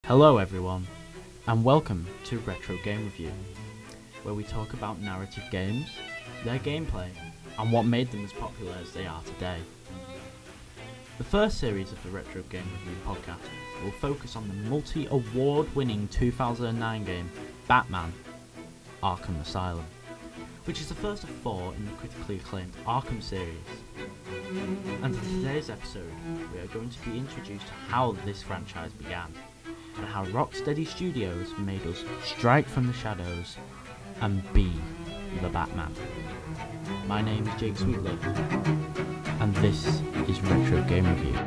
Hello everyone, and welcome to Retro Game Review, where we talk about narrative games, their gameplay, and what made them as popular as they are today. The first series of the Retro Game Review podcast will focus on the multi-award-winning 2009 game Batman: Arkham Asylum, which is the first of four in the critically acclaimed Arkham series. And in today's episode, we are going to be introduced to how this franchise began, and how Rocksteady Studios made us strike from the shadows and be the Batman. My name is Jake Sweetlove, and this is Retro Game Review.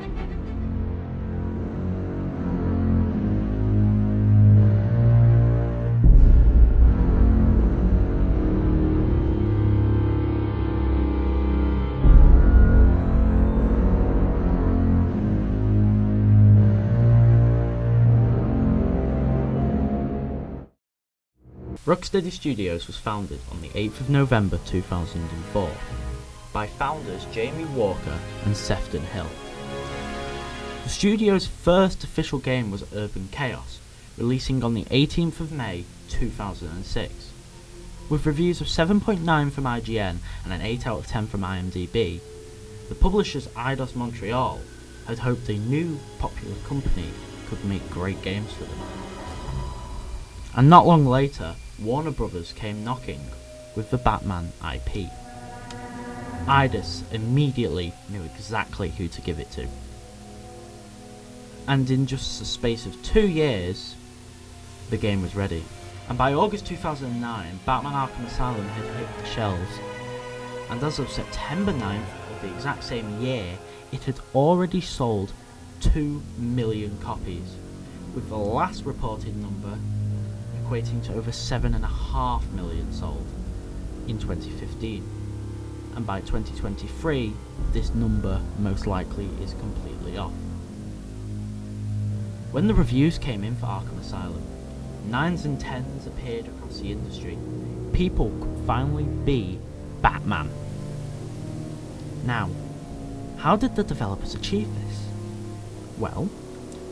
Rocksteady Studios was founded on the 8th of November 2004 by founders Jamie Walker and Sefton Hill. The studio's first official game was Urban Chaos, releasing on the 18th of May 2006. With reviews of 7.9 from IGN and an 8 out of 10 from IMDb, the publishers Eidos Montreal had hoped a new popular company could make great games for them. And not long later, Warner Brothers came knocking with the Batman IP. Eidos immediately knew exactly who to give it to. And in just the space of 2 years, the game was ready. And by August 2009, Batman Arkham Asylum had hit the shelves. And as of September 9th of the exact same year, it had already sold 2 million copies, with the last reported number equating to over 7.5 million sold in 2015, and by 2023 this number most likely is completely off. When the reviews came in for Arkham Asylum, 9s and 10s appeared across the industry. People could finally be Batman. Now, how did the developers achieve this? Well,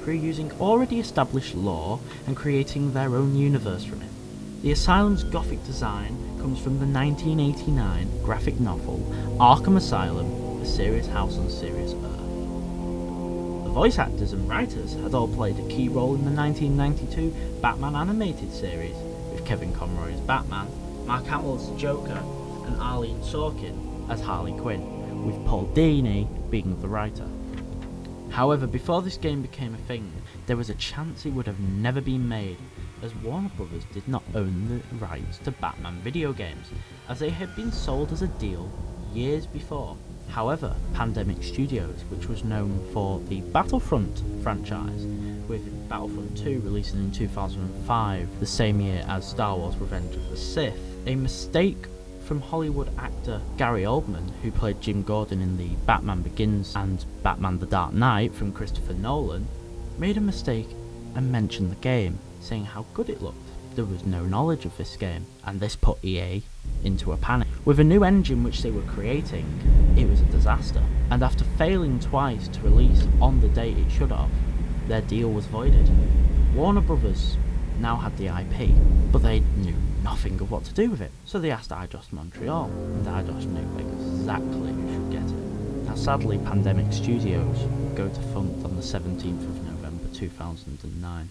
through using already established lore and creating their own universe from it. The Asylum's gothic design comes from the 1989 graphic novel Arkham Asylum: A Serious House on Serious Earth. The voice actors and writers had all played a key role in the 1992 Batman animated series, with Kevin Conroy as Batman, Mark Hamill as Joker, and Arlene Sorkin as Harley Quinn, with Paul Dini being the writer. However, before this game became a thing, there was a chance it would have never been made, as Warner Brothers did not own the rights to Batman video games, as they had been sold as a deal years before. However, Pandemic Studios, which was known for the Battlefront franchise, with Battlefront 2 releasing in 2005, the same year as Star Wars Revenge of the Sith, a mistake from Hollywood actor Gary Oldman, who played Jim Gordon in the Batman Begins and Batman the Dark Knight from Christopher Nolan, made a mistake and mentioned the game, saying how good it looked. There was no knowledge of this game, and this put EA into a panic. With a new engine which they were creating, it was a disaster, and after failing twice to release on the date it should have, their deal was voided. Warner Brothers now had the IP, but they knew nothing of what to do with it. So they asked Eidos Montreal, and Eidos knew exactly who should get it. Now sadly, Pandemic Studios would go defunct on the 17th of November 2009.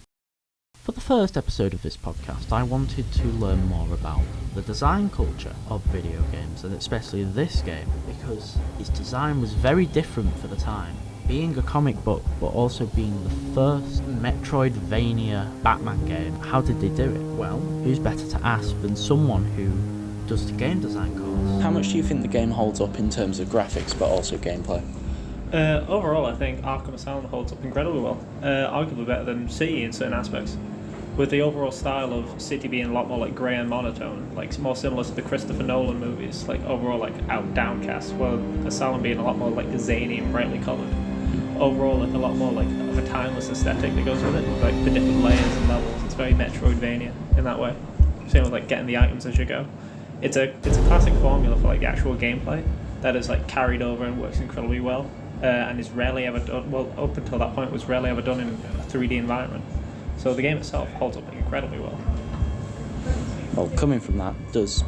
For the first episode of this podcast, I wanted to learn more about the design culture of video games, and especially this game, because its design was very different for the time. Being a comic book, but also being the first Metroidvania Batman game, how did they do it? Well, who's better to ask than someone who does the game design course? How much do you think the game holds up in terms of graphics, but also gameplay? Overall, I think Arkham Asylum holds up incredibly well, arguably better than City in certain aspects, with the overall style of City being a lot more like grey and monotone, like more similar to the Christopher Nolan movies, like overall like downcast, while Asylum being a lot more like zany and brightly coloured. Overall, like a lot more like of a timeless aesthetic that goes with it, with like the different layers and levels. It's very Metroidvania in that way. Same with like getting the items as you go. It's a classic formula for like the actual gameplay that is like carried over and works incredibly well. And is rarely ever done, well, up until that point was rarely ever done in a 3D environment. So the game itself holds up incredibly well. Well, coming from that, does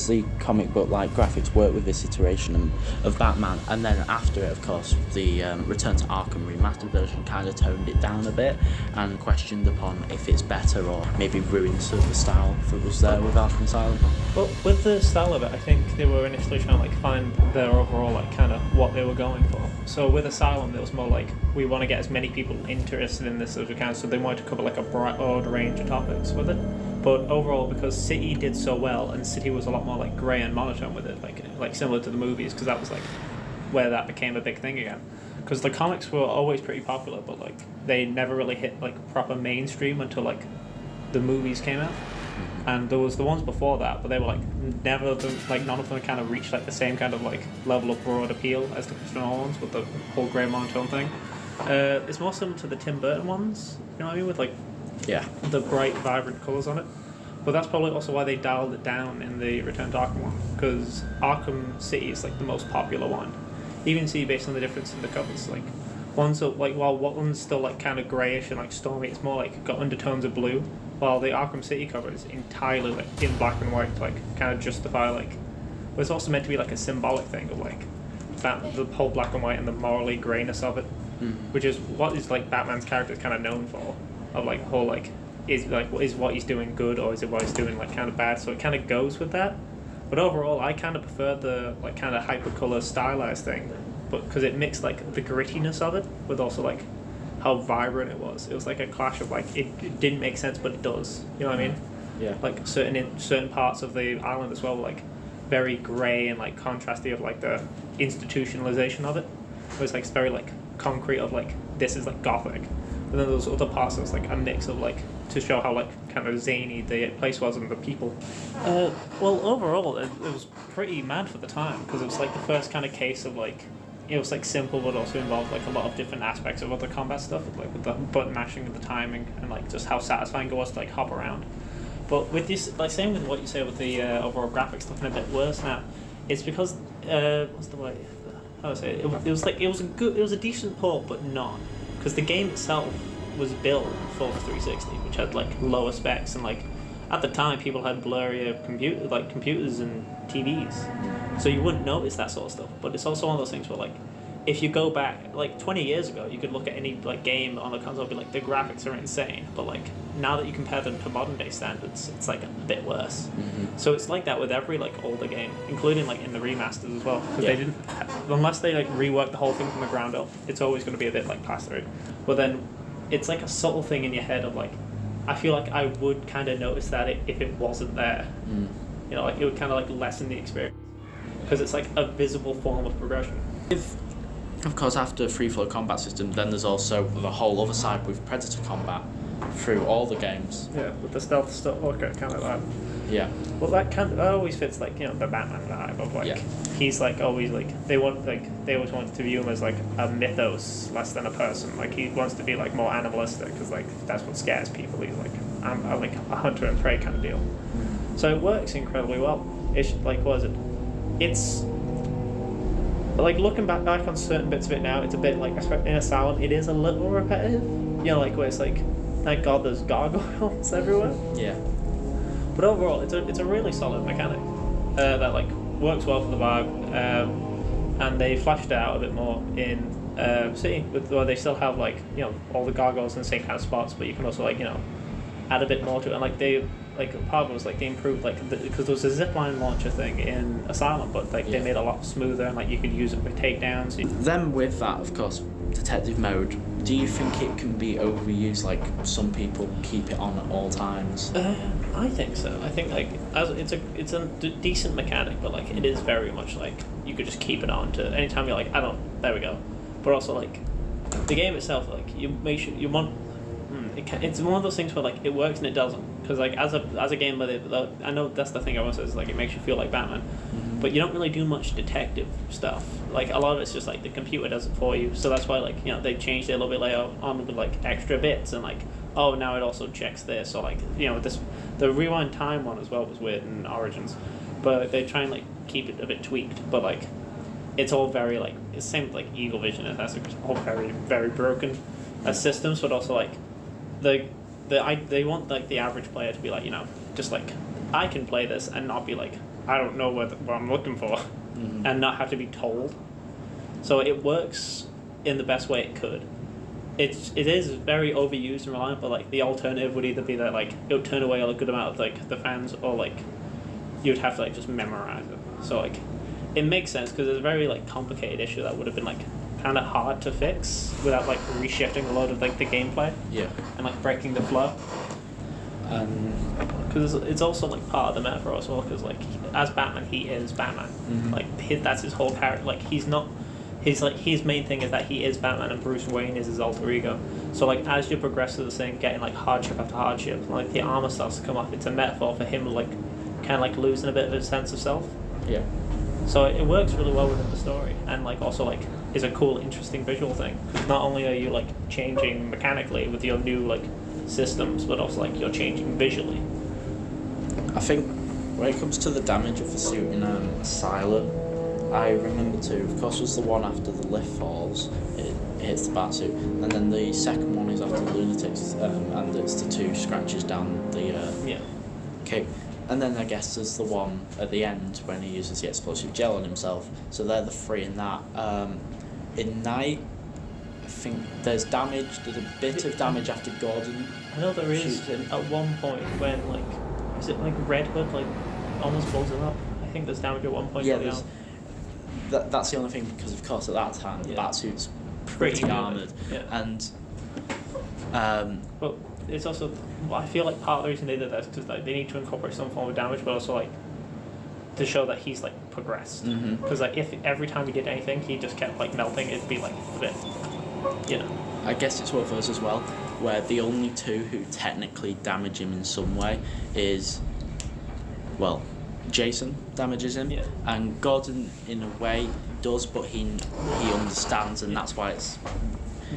the comic book like graphics work with this iteration of Batman? And then after it, of course, the Return to Arkham remastered version kind of toned it down a bit and questioned upon if it's better or maybe ruined sort of the style that was there with Arkham Asylum. Well, with the style of it, I think they were initially trying to like find their overall like kind of what they were going for. So with Asylum, it was more like we want to get as many people interested in this as we can. So they wanted to cover like a broad range of topics with it. But overall, because City did so well, and City was a lot more like grey and monotone with it, like similar to the movies, because that was like where that became a big thing again. Because the comics were always pretty popular, but like they never really hit like proper mainstream until like the movies came out. And there was the ones before that, but they were like never like none of them kind of reached like the same kind of like level of broad appeal as the Christopher Nolan ones with the whole grey monotone thing. It's more similar to the Tim Burton ones, you know what I mean, with like the bright, vibrant colours on it. But that's probably also why they dialed it down in the Return to Arkham one, because Arkham City is like the most popular one. You can see based on the difference in the covers, like one's like while one's still like kind of greyish and like stormy, it's more like got undertones of blue, while the Arkham City cover is entirely like in black and white, like kind of justify like. But it's also meant to be like a symbolic thing of like that the whole black and white and the morally greyness of it, which is what is like Batman's character is kind of known for, of like whole like is what he's doing good or is it what he's doing like kind of bad. So it kind of goes with that. But overall, I kind of prefer the like kind of hypercolor stylized thing, but because it mixed like the grittiness of it with also like how vibrant it was. It was like a clash of like it didn't make sense, but it does. You know what I mean? Yeah. Like certain parts of the island as well were like very grey and like contrasty of like the institutionalization of it. It was like it's very like concrete of like this is like gothic, but then those other parts it was like a mix of like to show how like kind of zany the place was and the people. Well, overall it was pretty mad for the time because it was like the first kind of case of like it was like simple but also involved like a lot of different aspects of other combat stuff, like with the button mashing and the timing and like just how satisfying it was to like hop around. But with this, like same with what you say with the overall graphics looking a bit worse now, it's because what's the way? How do I say it? It was like it was a decent port, but not because the game itself was built for the 360, which had like lower specs and like at the time people had blurrier computers and TVs, so you wouldn't notice that sort of stuff. But it's also one of those things where like if you go back like 20 years ago, you could look at any like game on the console and be like the graphics are insane, but like now that you compare them to modern day standards, it's like a bit worse. So it's like that with every like older game, including like in the remasters as well, because they didn't unless they like rework the whole thing from the ground up, it's always going to be a bit like plastered. But then it's like a subtle thing in your head of like I feel like I would kind of notice that if it wasn't there. You know, like it would kind of like lessen the experience because it's like a visible form of progression. Of course, after free flow combat system, then there's also the whole other side with Predator combat through all the games. Yeah, with the stealth stuff, okay, kind of that. Yeah. Well, that always fits like the Batman vibe of like he's like always like they always want to view him as like a mythos less than a person. Like he wants to be like more animalistic because like that's what scares people. He's like I'm like a hunter and prey kind of deal. So it works incredibly well. It's like what is it? It's like looking back on certain bits of it now, it's a bit like in Asylum, it is a little repetitive. You know, like where it's like, thank God there's gargoyles everywhere. Yeah. But overall, it's a really solid mechanic that like works well for the vibe, and they flashed it out a bit more in City, where they still have like all the gargoyles in the same kind of spots, but you can also like add a bit more to it, and like they like part of it was like they improved like because there was a zipline launcher thing in Asylum, but like they made it a lot smoother and like you could use it for takedowns. Then with that, of course, detective mode. Do you think it can be overused? Like some people keep it on at all times. I think so. I think like as it's a decent mechanic, but like it is very much like you could just keep it on to anytime you're like there we go. But also like the game itself, like you make sure you want. It's one of those things where like it works and it doesn't, because like as a game with it, I know that's the thing I want to say is like it makes you feel like Batman, but you don't really do much detective stuff. Like a lot of it's just like the computer does it for you, so that's why like they changed it a little bit later on with like extra bits and like now it also checks this, or like the rewind time one as well was weird in Origins, but they try and like keep it a bit tweaked, but like it's all very like it's same with, like Eagle Vision, and that's all very very broken as systems, but also like they want like the average player to be like, just like, I can play this and not be like, I don't know what I'm looking for, and not have to be told. So it works in the best way it could. It is very overused and reliant, but like the alternative would either be that like it would turn away a good amount of like the fans, or like you'd have to like just memorize it. So like it makes sense because it's a very like complicated issue that would have been like kind of hard to fix without like reshifting a lot of like the gameplay. Yeah. And like breaking the flow. Because it's also like part of the metaphor as well. Because like as Batman, he is Batman. Like that's his whole character. Like he's not. His main thing is that he is Batman and Bruce Wayne is his alter ego. So like as you progress through the thing, getting like hardship after hardship, like the armor starts to come off. It's a metaphor for him like kind of like losing a bit of his sense of self. Yeah. So it works really well within the story, and like also like is a cool, interesting visual thing. Not only are you like changing mechanically with your new like systems, but also like you're changing visually. I think when it comes to the damage of the suit in Asylum, I remember two. Of course, was the one after the lift falls, it hits the Batsuit, and then the second one is after the Lunatics, and it's the two scratches down the cape. And then I guess there's the one at the end when he uses the explosive gel on himself. So they're the three in that. In Night, I think there's damage. There's a bit of damage after Gordon. I know there is at one point when like, is it like Red Hood like almost blows it up? I think there's damage at one point. Yeah, that's the only thing, because of course at that time the Batsuit's pretty armoured. Yeah. And but it's also, I feel like part of the reason they did that is because like, they need to incorporate some form of damage, but also like to show that he's like progressed. Because like if every time he did anything he just kept like melting, it'd be like a bit, I guess it's one of those as well, where the only two who technically damage him in some way is, well, Jason damages him, and Gordon in a way does, but he understands, and that's why it's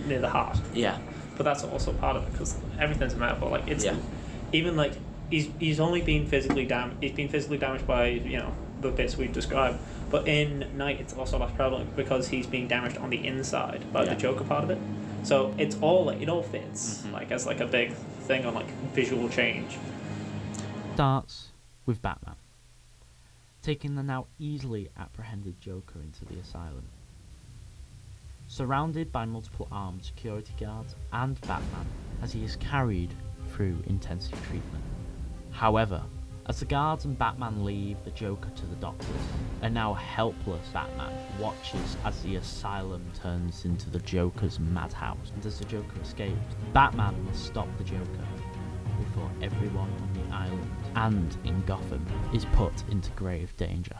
near the heart. Yeah. But that's also part of it, because everything's a metaphor. Like it's even like he's only been physically damaged. He's been physically damaged by the bits we've described. But in Night, it's also less prevalent because he's being damaged on the inside by the Joker part of it. So it's all like it all fits like as like a big thing on like visual change. Starts with Batman taking the now easily apprehended Joker into the asylum. Surrounded by multiple armed security guards and Batman as he is carried through intensive treatment. However, as the guards and Batman leave the Joker to the doctors, a now helpless Batman watches as the asylum turns into the Joker's madhouse. And as the Joker escapes, Batman must stop the Joker before everyone on the island and in Gotham is put into grave danger.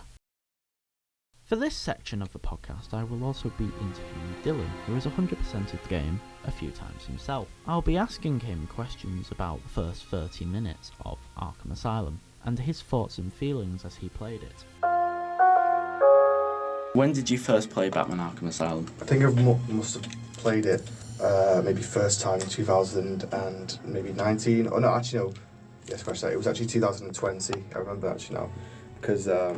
For this section of the podcast, I will also be interviewing Dylan, who has 100%ed the game a few times himself. I'll be asking him questions about the first 30 minutes of Arkham Asylum, and his thoughts and feelings as he played it. When did you first play Batman Arkham Asylum? I think I must have played it maybe first time in 2000 and maybe 19. Oh no, actually no. Yes, scratch that. It was actually 2020. I remember actually now, because I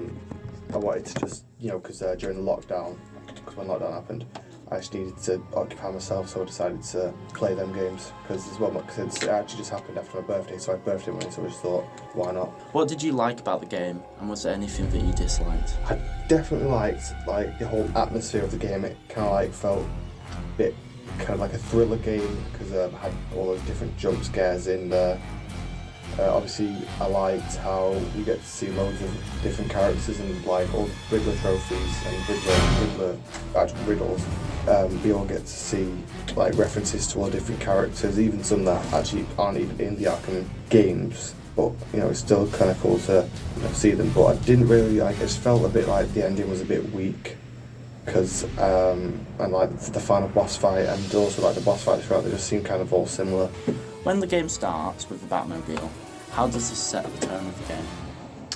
wanted to just because during the lockdown, because when lockdown happened, I just needed to occupy myself, so I decided to play them games because it actually just happened after my birthday, so I had birthday money, so I just thought, why not? What did you like about the game, and was there anything that you disliked? I definitely liked like the whole atmosphere of the game. It kind of like felt a bit kind of like a thriller game because it had all those different jump scares in there. Obviously, I liked how we get to see loads of different characters and like all the Riddler trophies and Riddler actual riddles. We all get to see like references to all different characters, even some that actually aren't even in the Arkham games. But it's still kind of cool to see them. But I didn't really like. I just felt a bit like the ending was a bit weak because and like the final boss fight and also like the boss fights throughout, they just seem kind of all similar. When the game starts with the Batmobile, how does this set the tone of the game?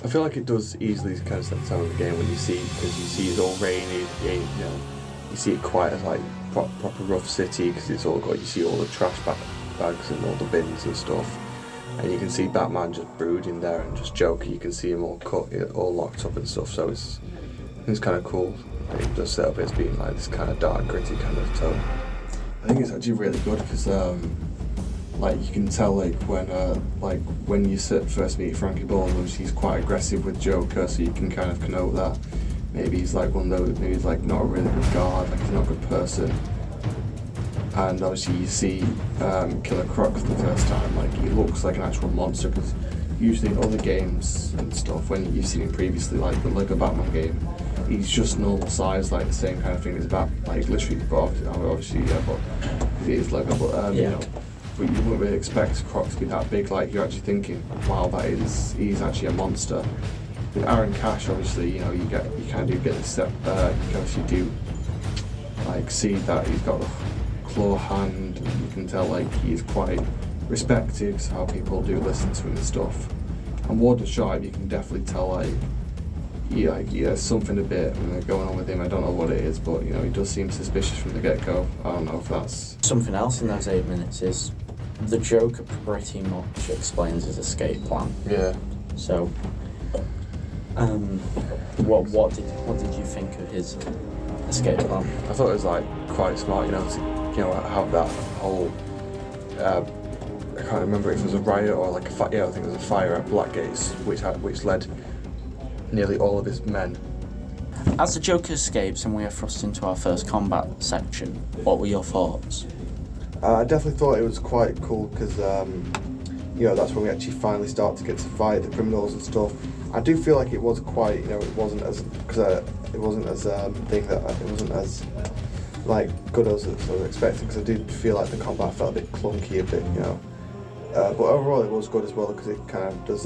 I feel like it does easily kind of set the tone of the game when you see, because you see it's all rainy, you see it quite as like proper rough city because it's all got, you see all the trash bags and all the bins and stuff, and you can see Batman just brooding there and just Joker, you can see him all cut, all locked up and stuff, so it's kind of cool. It does set up as being like this kind of dark, gritty kind of tone. I think it's actually really good because like you can tell when you first meet Frankie Boyle, he's quite aggressive with Joker, so you can kind of connote that maybe he's like one of those, maybe he's like not a really good guard, like he's not a good person. And obviously you see Killer Croc for the first time, like he looks like an actual monster, because usually in other games and stuff, when you've seen him previously, like the Lego Batman game, he's just normal size, like the same kind of thing as Batman, like literally, but obviously yeah, but it is Lego, but you know, but you wouldn't really expect Croc to be that big, like you're actually thinking, wow, he's actually a monster. With Aaron Cash, obviously, you know, you kind of do get this step, you obviously do like see that he's got a claw hand, and you can tell like he's quite respected, so how people do listen to him and stuff. And Warden Sharp, you can definitely tell like there's something a bit going on with him. I don't know what it is, but you know, he does seem suspicious from the get-go. I don't know if that's something else in those 8 minutes is the Joker pretty much explains his escape plan. Yeah. So, what did you think of his escape plan? I thought it was like quite smart, you know, to have that whole. I can't remember if it was a riot or like I think it was a fire at Blackgates, which led nearly all of his men. As the Joker escapes and we are thrust into our first combat section, what were your thoughts? I definitely thought it was quite cool because that's when we actually finally start to get to fight the criminals and stuff. I do feel like it was quite, it wasn't as like good as I was expecting, because I did feel like the combat felt a bit clunky, but overall it was good as well, because it kind of does.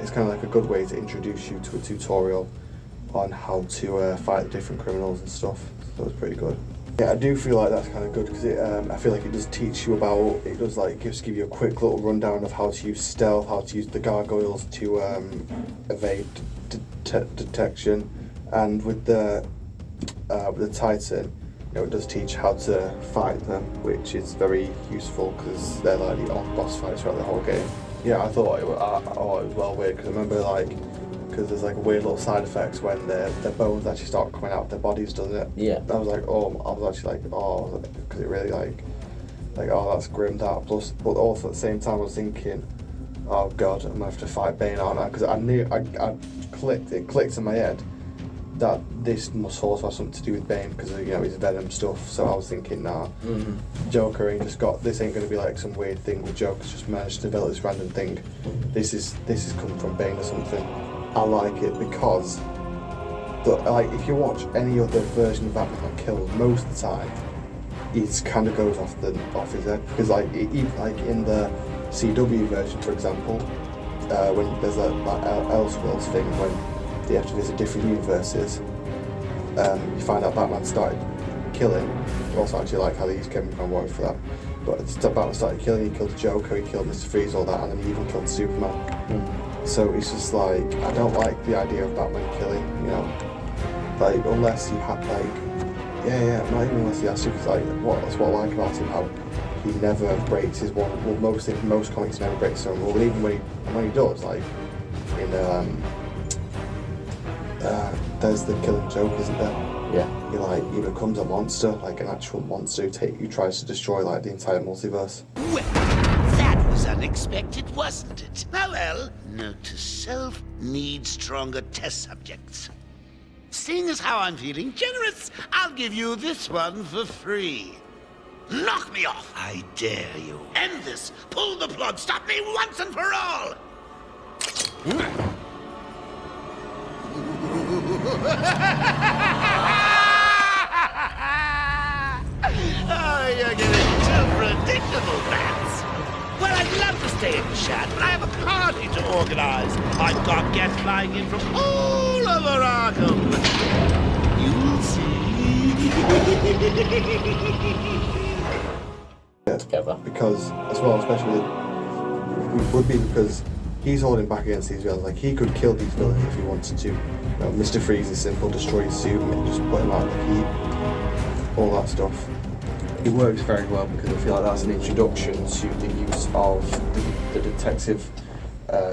It's kind of like a good way to introduce you to a tutorial on how to fight the different criminals and stuff. So it was pretty good. Yeah, I do feel like that's kind of good, because I feel like it does teach you about. It does like just give you a quick little rundown of how to use stealth, how to use the gargoyles to evade detection, and with the Titan. It does teach how to fight them, which is very useful because they're like the boss fights throughout the whole game. Yeah, I thought it was well weird, because I remember because there's like a weird little side effects when their bones actually start coming out of their bodies, doesn't it? Yeah. I was actually because it really that's grim that. Plus, but also at the same time I was thinking, oh god, I'm gonna have to fight Bane, aren't I? Because I clicked in my head that this must also have something to do with Bane, because his Venom stuff. So I was thinking, Joker ain't just got this. Ain't going to be like some weird thing with Joker's just managed to develop this random thing. This is come from Bane or something. I like it because, if you watch any other version of Batman that kills, most of the time, it kind of goes off his head. Because in the CW version, for example, when there's a Elseworlds thing when you have to visit different universes, you find out Batman started killing. Also, actually like how they used Kevin Conroy for that. But Batman started killing. He killed Joker, he killed Mr. Freeze, all that, and then he even killed Superman. So it's just like, I don't like the idea of Batman killing. Unless you had not even unless he has to. Because that's what I like about him, how he never breaks his one. Well, most comics he never breaks his own rule. Even when he does, in there's the Killing Joke, isn't there? Yeah. He becomes a monster, like an actual monster who tries to destroy the entire multiverse. Well, that was unexpected, wasn't it? Oh well, note to self, need stronger test subjects. Seeing as how I'm feeling generous, I'll give you this one for free. Knock me off, I dare you. End this. Pull the plug. Stop me once and for all. Oh, you're getting too predictable, Bats. Well, I'd love to stay and chat, but I have a party to organize. I've got guests flying in from all over Arkham. You'll see. Together. Because, especially, it would be because he's holding back against these villains. He could kill these villains if he wanted to. Mr. Freeze is simple, destroy his suit and just put him out of the heat. All that stuff. It works very well because I feel like that's an introduction to the use of the detective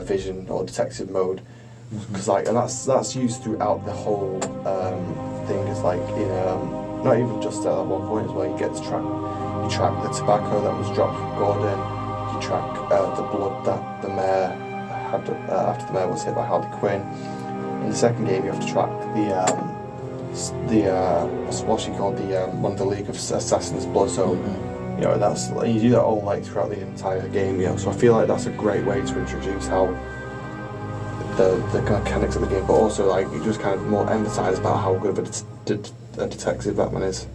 vision or detective mode. Because and that's used throughout the whole thing. It's not even just at that one point as well. You get to track the tobacco that was dropped from Gordon. track the blood that the mayor had after the mayor was hit by Harley Quinn. In the second game, you have to track what's she called, one of the League of Assassins' blood. So you know, that's, you do that all like throughout the entire game. You know, so I feel like that's a great way to introduce how the mechanics of the game, but also like you just kind of more emphasise about how good of a detective Batman is.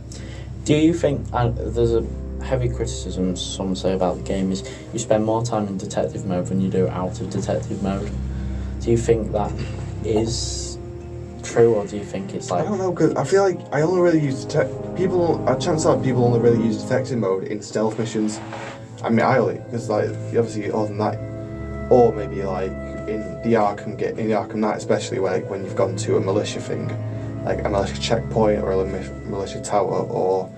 Do you think, and there's a heavy criticism some say about the game, is you spend more time in detective mode than you do out of detective mode? Do you think that is true, or do you think it's like... I don't know, because I feel like I only really use chances are people only really use detective mode in stealth missions. I mean, because like obviously other than that, or maybe like in the Arkham Knight especially, where like when you've gone to a militia thing, like a militia checkpoint or a militia tower, or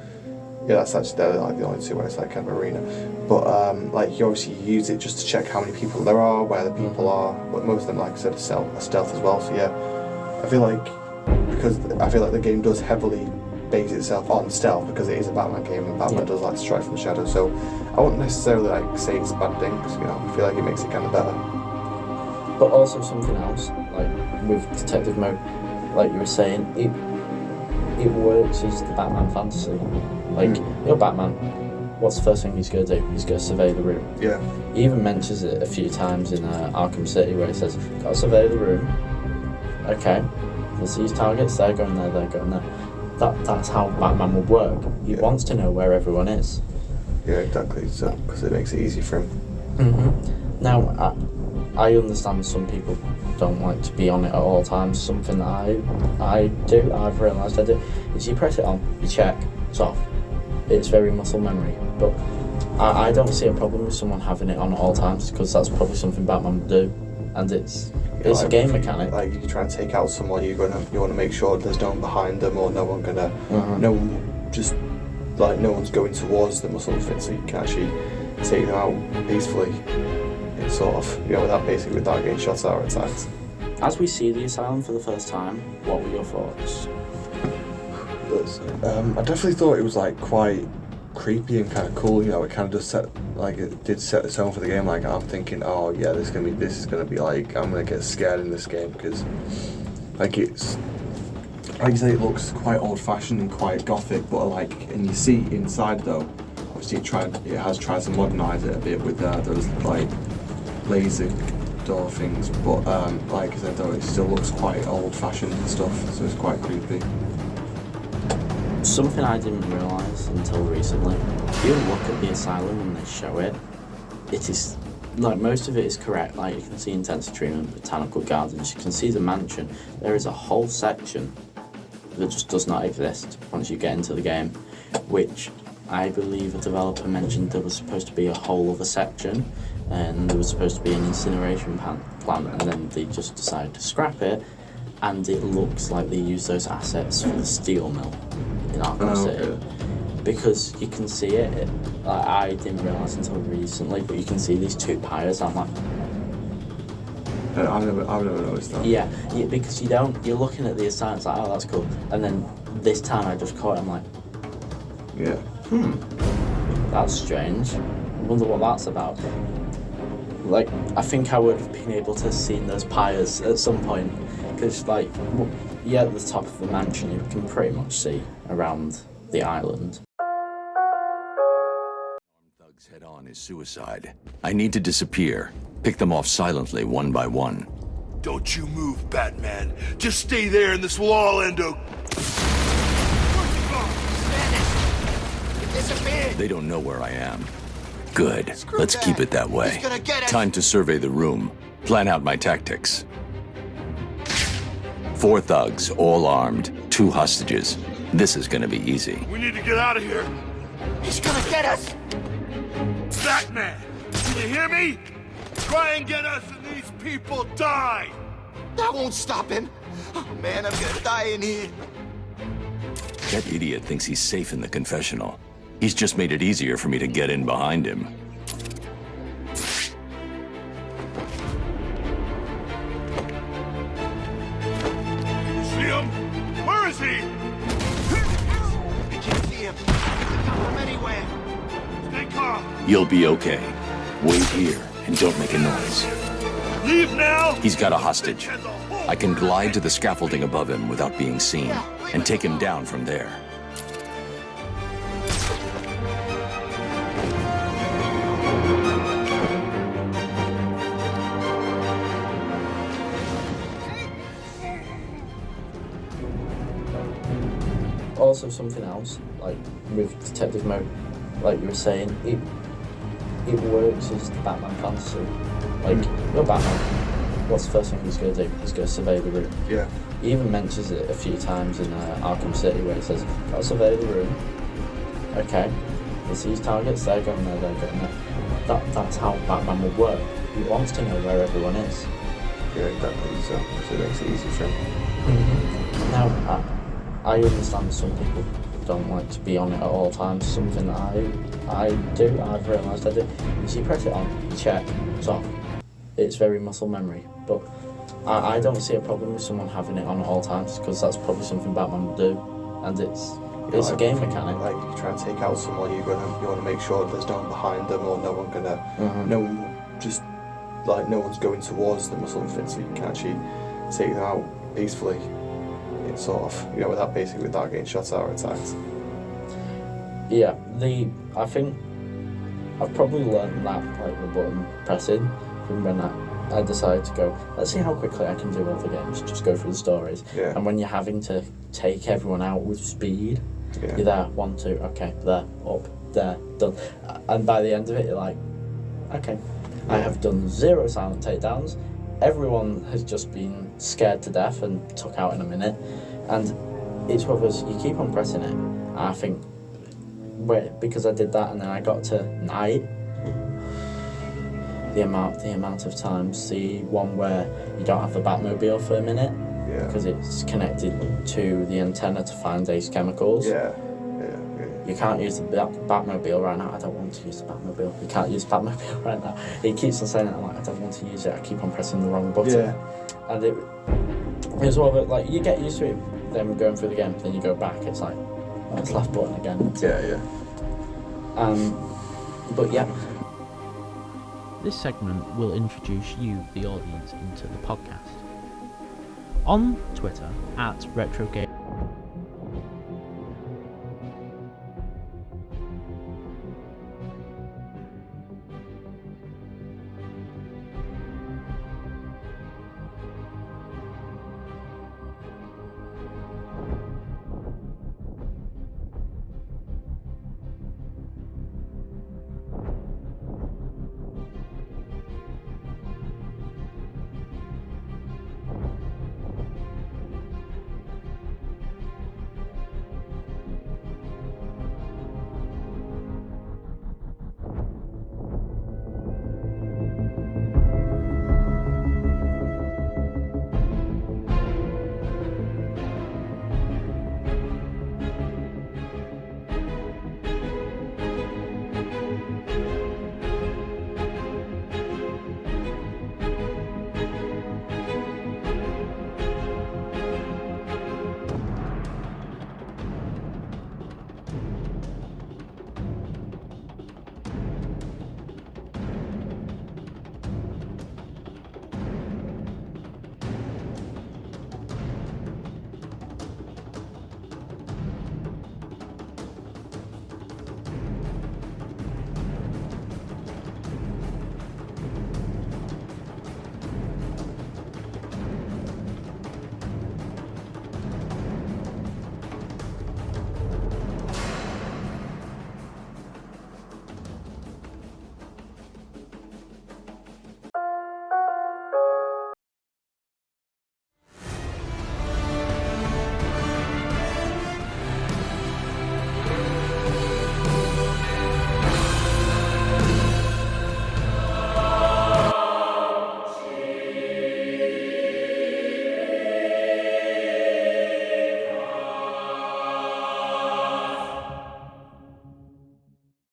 that's actually they're like the only two where it's like kind of arena. But like you obviously use it just to check how many people there are, where the people are. But most of them, like I said, are stealth as well. So yeah, I feel like the game does heavily base itself on stealth because it is a Batman game and Batman does like to strike from the shadows. So I wouldn't necessarily like say it's a bad thing because, you know, I feel like it makes it kind of better. But also something else, like with detective mode, like you were saying, it works as the Batman fantasy. Like, you're Batman, what's the first thing he's going to do? He's going to survey the room. Yeah. He even mentions it a few times in Arkham City where he says, got to survey the room. Okay, there's these targets, they're going there, they're going there. That's how Batman would work. He wants to know where everyone is. Yeah, exactly. So because it makes it easy for him. Now, I understand some people don't like to be on it at all times. Something that I do, I've realised I do, is you press it on, you check, it's off. It's very muscle memory. But I don't see a problem with someone having it on at all times because that's probably something Batman would do, and it's like, a game mechanic. Like you try and take out someone, you want to make sure there's no one behind them or no one's going towards them or something, so you can actually take them out peacefully. It's sort of, without getting shot at or attacked. As we see the asylum for the first time, what were your thoughts? I definitely thought it was like quite creepy and kind of cool. It kind of just set the tone for the game. Like I'm thinking, oh yeah, this is gonna be like, I'm gonna get scared in this game because, like it's, like you say, it looks quite old-fashioned and quite gothic, but and you see inside though, obviously it has tried to modernise it a bit with those like laser door things, but like I said though, it still looks quite old-fashioned and stuff, so it's quite creepy. Something I didn't realise until recently, if you look at the asylum and they show it, it is, like, most of it is correct. Like, you can see intensive treatment, botanical gardens, you can see the mansion. There is a whole section that just does not exist once you get into the game, which I believe a developer mentioned there was supposed to be a whole other section, and there was supposed to be an incineration plant, and then they just decided to scrap it, and it looks like they used those assets for the steel mill in Arkham City. Because you can see it, like, I didn't realise until recently, but you can see these two pyres. I'm like, I've never noticed that. Yeah, because you're looking at the assign, it's like, oh, that's cool, and then this time I just caught it, I'm like, yeah, that's strange, I wonder what that's about. Like, I think I would have been able to have seen those pyres at some point, because, like, at the top of the mansion you can pretty much see around the island. Thugs head on is suicide. I need to disappear. Pick them off silently, one by one. Don't you move, Batman. Just stay there and this will all end up. They don't know where I am. Good. Let's keep it that way. Time to survey the room. Plan out my tactics. 4 thugs, all armed. 2 hostages. This is gonna be easy. We need to get out of here. He's gonna get us! Batman, can you hear me? Try and get us and these people die! That won't stop him! Oh man, I'm gonna die in here. That idiot thinks he's safe in the confessional. He's just made it easier for me to get in behind him. See him? Where is he? I can't see him. I can't come anywhere. Stay calm. You'll be okay. Wait here and don't make a noise. Leave now! He's got a hostage. I can glide to the scaffolding above him without being seen, and take him down from there. Also, something else, like with detective mode, like you were saying, it works as the Batman fantasy. Like, you're Batman. What's the first thing he's going to do? He's going to survey the room. Yeah. He even mentions it a few times in Arkham City where he says, "Gotta survey the room." Okay. He sees targets, they're going there, they're going there. That's how Batman would work. He wants to know where everyone is. Yeah, exactly. So it makes it easy for him. Now, I understand some people don't like to be on it at all times. Something that I do, I've realised I do. Is you press it on, check, it's off. It's very muscle memory. But I don't see a problem with someone having it on at all times, because that's probably something Batman would do. And it's like, a game mechanic. Like, you try and take out someone, you want to make sure there's no one behind them, or no one no one's going towards them or something, so you can actually take them out peacefully. It's sort of, without getting shot at or attacked. Yeah, I think I've probably learned that, like the button pressing, from when I decided to go, let's see how quickly I can do all the games, just go through the stories. Yeah. And when you're having to take everyone out with speed, Yeah. you're there, 1, 2, okay, there, up, there, done. And by the end of it, you're like, okay, I have done 0 silent takedowns. Everyone has just been scared to death and took out in a minute. And it's because you keep on pressing it. And I think, because I did that and then I got to night, the amount of times, the one where you don't have the Batmobile for a minute, because it's connected to the antenna to find Ace chemicals. Yeah. You can't use the Batmobile right now. I don't want to use the Batmobile. You can't use Batmobile right now. He keeps on saying it. I'm like, I don't want to use it. I keep on pressing the wrong button. Yeah. And it was all about, like, you get used to it, then going through the game, then you go back. It's like, oh, it's left button again. Yeah. But yeah. This segment will introduce you, the audience, into the podcast. On Twitter, @RetroGameReview,